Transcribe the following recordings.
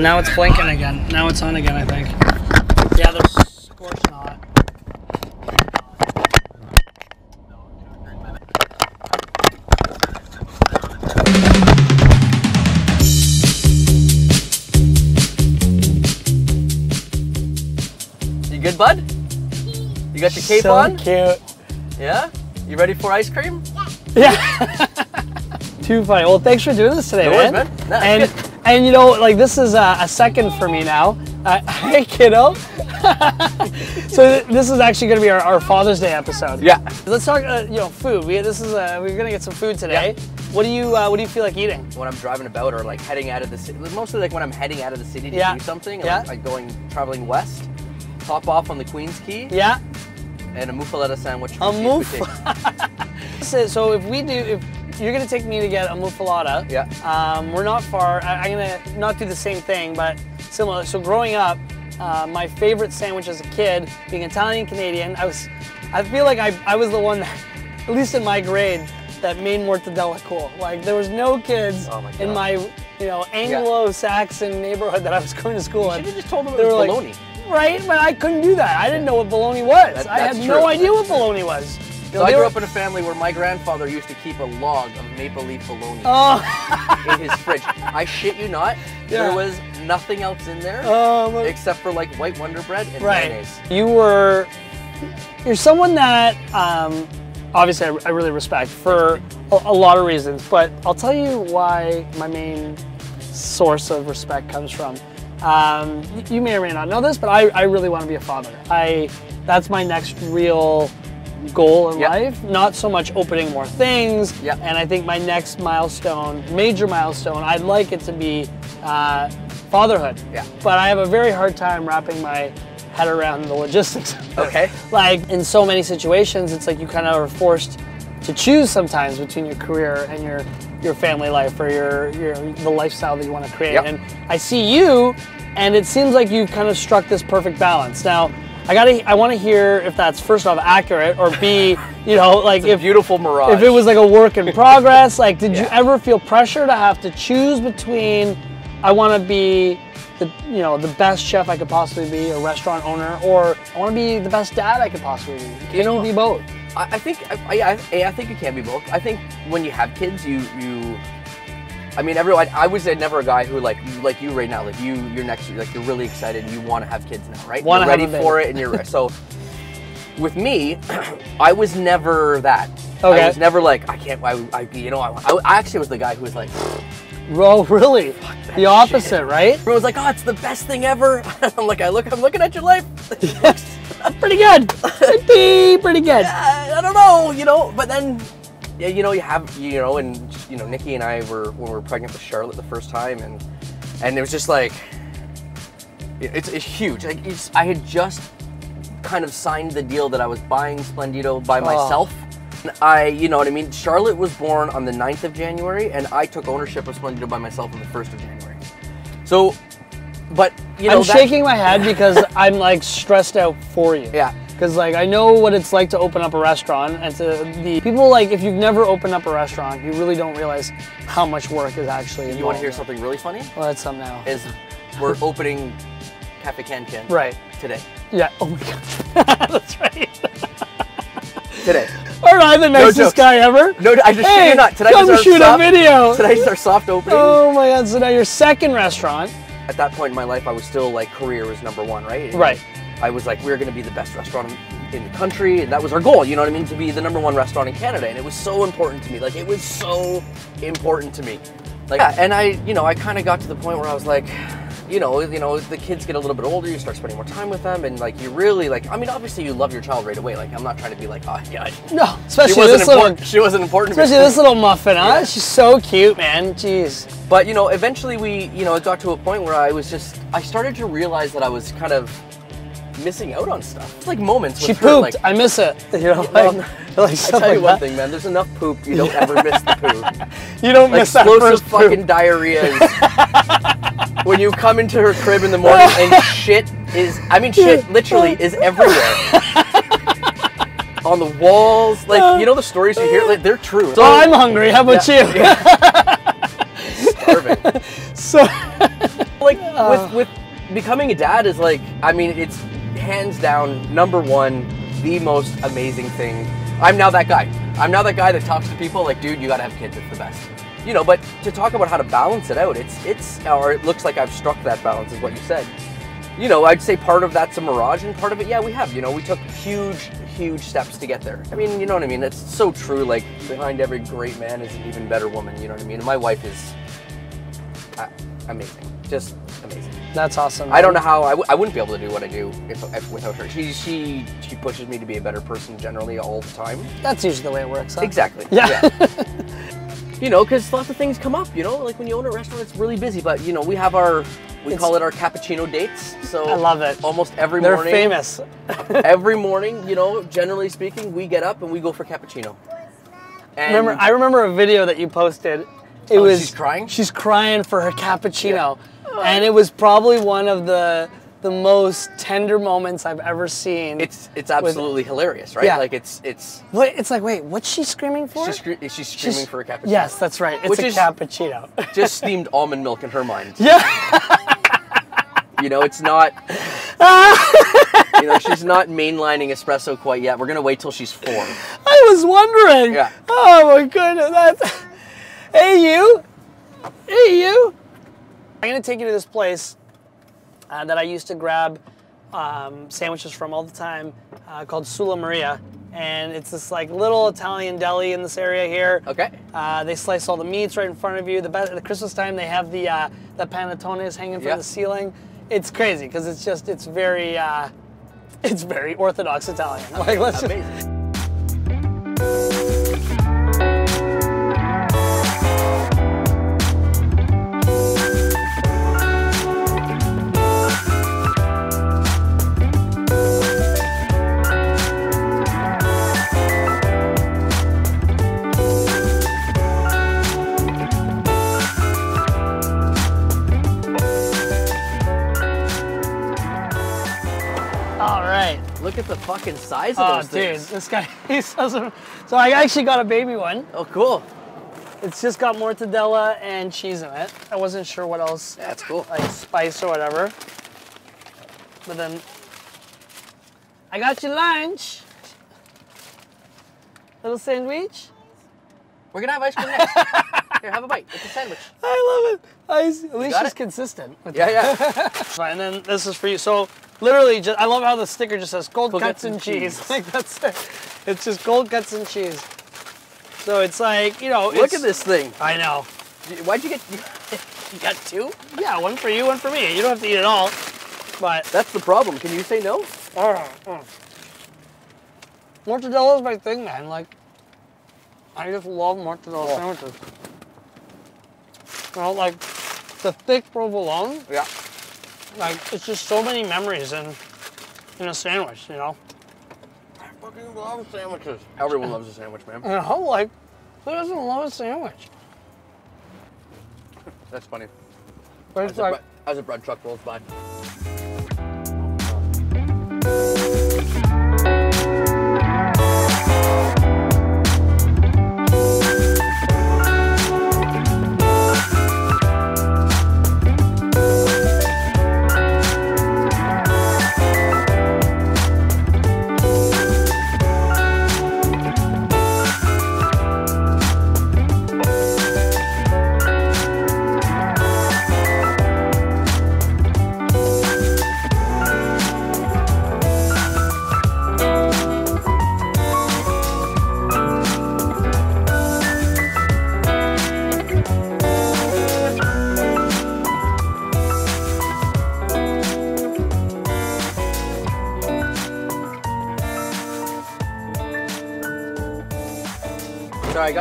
Now it's blinking again. Now it's on again, I think. Yeah, they're scorching hot. You good, bud? You got your cape on? So cute. Yeah? You ready for ice cream? Yeah. Too funny. Well, thanks for doing this today, No worries, man. No, and you know, like this is a second for me now. Hey, kiddo. So this is actually going to be our Father's Day episode. Yeah. Let's talk, you know, food. We're going to get some food today. Yeah. What do you feel like eating? When I'm driving about or like heading out of the city, mostly like when I'm heading out of the city to do something, and like traveling west, top off on the Queen's Quay. Yeah. And a Muffuletta sandwich. A So if you're gonna take me to get a Muffuletta, we're not far. I'm gonna not do the same thing, but similar. So growing up, my favorite sandwich as a kid, being Italian Canadian, I feel like I was the one that, at least in my grade, that made mortadella cool. Like there was no kids in my Anglo-Saxon neighborhood that I was going to school in. You should have just told them it was bologna. Like, right, but I couldn't do that. I didn't know what bologna was. I had no idea what bologna was. So I grew up in a family where my grandfather used to keep a log of Maple Leaf Bologna in his fridge. I shit you not, there was nothing else in there except for like white Wonder Bread and mayonnaise. You're someone that obviously I really respect for a lot of reasons, but I'll tell you why my main source of respect comes from. You may or may not know this, but I really want to be a father. That's my next real goal in life. Not so much opening more things, and I think my next milestone, major milestone, I'd like it to be fatherhood. But I have a very hard time wrapping my head around the logistics of it. Like in so many situations, it's like you kind of are forced to choose sometimes between your career and your family life or the lifestyle that you want to create. And I see you, and it seems like you kind of struck this perfect balance. Now, I want to hear if that's first off accurate, or B, you know, like if beautiful mirage. If it was like a work in progress, like did you ever feel pressure to have to choose between I want to be the best chef I could possibly be, a restaurant owner, or I want to be the best dad I could possibly be? Can you be both? I think it can be both. I think when you have kids, I mean, everyone. I was never a guy who like you right now. Like you're really excited. You want to have kids now, right? You're ready for it, and you're so. With me, I was never that. Okay. I was never like I can't. I actually was the guy who was like. Oh, really? The opposite, shit. Right? Everyone's like, oh, it's the best thing ever. I'm like, I'm looking at your life. That's pretty good. Pretty good. I don't know, but then. Yeah, you have, and Nikki and I when we were pregnant with Charlotte the first time, and it was just like, it's huge. Like I had just kind of signed the deal that I was buying Splendido by myself. And you know what I mean? Charlotte was born on the 9th of January, and I took ownership of Splendido by myself on the 1st of January. So, but, I'm shaking my head because I'm like stressed out for you. Yeah. Because like I know what it's like to open up a restaurant, and to people like if you've never opened up a restaurant, you really don't realize how much work is actually involved. You want to hear something really funny? Well, that's something now. Is we're opening Cafe Can today. Yeah. Oh my god. That's right. Today. Aren't I the nicest guy ever? No, I just shit you not. Today's our soft opening. Oh my god! So now your second restaurant. At that point in my life, I was still like career was #1, right? Right. I was like, we're going to be the best restaurant in the country, and that was our goal, you know what I mean, to be the #1 restaurant in Canada, and it was so important to me. Like, it was so important to me. Like, and I kind of got to the point where I was like, the kids get a little bit older, you start spending more time with them, and like, you really like, I mean, obviously you love your child right away. Like, I'm not trying to be like, oh yeah. No, especially she wasn't important. Especially this little muffin, huh? Yeah. She's so cute, man. Jeez. But eventually it got to a point where I started to realize that I was kind of missing out on stuff. It's like moments with she her, pooped. like, I miss it. I tell you one thing, man. There's enough poop. You don't ever miss the poop. You don't miss that first explosive fucking diarrhea. When you come into her crib in the morning and shit literally is everywhere. On the walls, like the stories you hear, like they're true. So I'm hungry. How about you? Starving. So. Like with becoming a dad is like, I mean, it's hands down #1, the most amazing thing. I'm now that guy. I'm now that guy that talks to people like, dude, you gotta have kids, it's the best. You know, but to talk about how to balance it out, or it looks like I've struck that balance, is what you said. You know, I'd say part of that's a mirage, and part of it, yeah, we have. You know, we took huge steps to get there. I mean, you know what I mean? That's so true. Like, behind every great man is an even better woman. You know what I mean? And my wife is amazing, just amazing. That's awesome. I don't know how I wouldn't be able to do what I do if without her. She pushes me to be a better person generally all the time. That's usually the way it works. Huh? Exactly. Yeah. You know, because lots of things come up. You know, like when you own a restaurant, it's really busy. But you know, we have we call it our cappuccino dates. So I love it. Almost every They're morning. They're famous. Every morning, you know, generally speaking, we get up and we go for cappuccino. And I remember a video that you posted. She's crying? She's crying for her cappuccino. Yeah. And it was probably one of the most tender moments I've ever seen. It's absolutely hilarious, right? Yeah. Like it's like, wait, what's she screaming for? She's screaming for a cappuccino. Yes, that's right. It's a cappuccino. Just steamed almond milk in her mind. Yeah. You know, it's not. You know, she's not mainlining espresso quite yet. We're gonna wait till she's 4. I was wondering. Yeah. Oh my goodness. Hey you. I'm gonna take you to this place that I used to grab sandwiches from all the time, called Sulla Maria, and it's this like little Italian deli in this area here. Okay. They slice all the meats right in front of you. At Christmas time, they have the panettones hanging from the ceiling. It's crazy because it's very Orthodox Italian. Like, Amazing. Look at the fucking size of those things. Dude, this guy, so I actually got a baby one. Oh, cool. It's just got mortadella and cheese in it. I wasn't sure what else. Yeah, that's cool. Like spice or whatever. But then, I got you lunch. Little sandwich. We're gonna have ice cream next. Here, have a bite. It's a sandwich. I love it. At least she's consistent. Yeah. Fine, and then this is for you. So literally, I love how the sticker just says cold cuts and cheese. Like that's it. It's just cold cuts and cheese. So it's like, you know. Look at this thing. I know. Why'd you get? You got 2? Yeah, one for you, one for me. You don't have to eat it all. But that's the problem. Can you say no? Mortadella is my thing, man. Like, I just love mortadella sandwiches. You know, like the thick provolone. Yeah. Like, it's just so many memories in a sandwich, you know? I fucking love sandwiches. Everyone loves a sandwich, man. You know, like, who doesn't love a sandwich? That's funny. But it's like, as a bread truck rolls by. Sorry,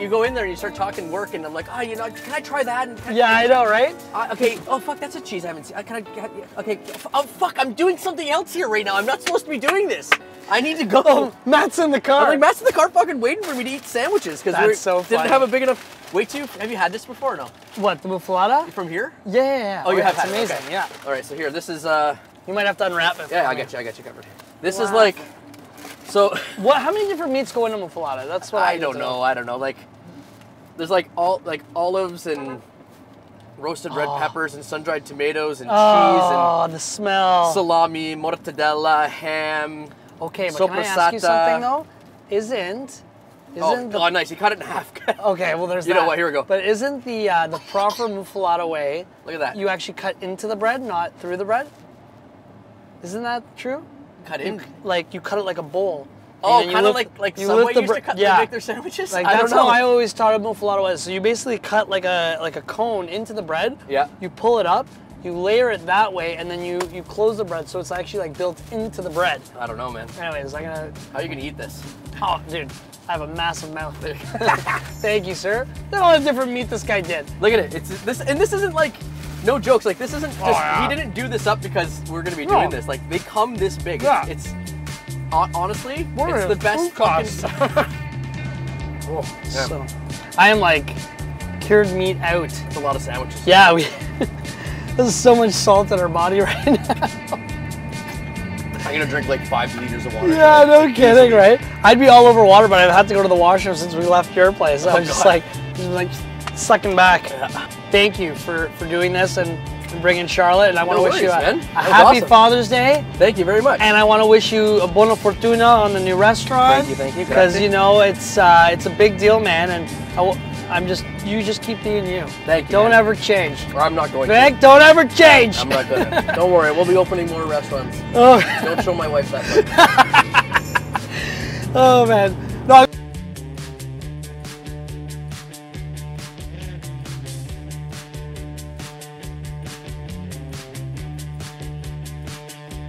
you go in there and you start talking work, and I'm like, oh, you know, can I try that? yeah, I know, right? Okay, oh fuck, that's a cheese I haven't seen. Okay, oh fuck, I'm doing something else here right now. I'm not supposed to be doing this. I need to go. Oh, Matt's in the car. I'm like, Matt's in the car fucking waiting for me to eat sandwiches because we didn't have a big enough. Wait till have you had this before or no? What, the muffuletta? From here? Yeah. Oh, you have it's had amazing, it. Okay. yeah. All right, so here, this is You might have to unwrap it. Yeah, I got you covered. This is like, so. What? How many different meats go into muffuletta? That's what I don't know. Like, there's like olives and roasted red peppers and sun-dried tomatoes and cheese Oh, the smell. and salami, mortadella, ham. Okay, but can I ask you something though? Isn't oh, nice. You cut it in half. Okay, well there's that. You know what? Here we go. But isn't the proper muffuletta way? Look at that. You actually cut into the bread, not through the bread. Isn't that true? Cut in. Like you cut it like a bowl. Oh, kind of like Subway used to cut to make their sandwiches? Like, I don't that's know. how I always thought of muffuletta was. So you basically cut like a cone into the bread. Yeah. You pull it up, you layer it that way, and then you close the bread so it's actually like built into the bread. I don't know, man. Anyways, I'm gonna... How are you gonna eat this? Oh, dude, I have a massive mouth. Thank you, sir. Look at all the different meat this guy did. Look at it. It's this, and this isn't like, no jokes. Like this isn't just, he didn't do this up because we're gonna be doing this. Like they come this big. Yeah. It's honestly, We're it's the best fucking. Oh, yeah. So, I am like cured meat out. It's a lot of sandwiches. Yeah, there's so much salt in our body right now. I'm gonna drink like 5 liters of water. Yeah, no kidding, right? I'd be all over water, but I've had to go to the washroom since we left your place. I was just like sucking back. Yeah. Thank you for doing this and bringing Charlotte, and I want to wish you a happy Father's Day. Thank you very much. And I want to wish you a buona fortuna on the new restaurant. Thank you. Because you know it's a big deal, man, and you just keep being you. Thank you. Don't ever change. Or I'm not going Vic, to. don't ever change. I'm not gonna. Don't worry, we'll be opening more restaurants. Oh. Don't show my wife that. Oh man.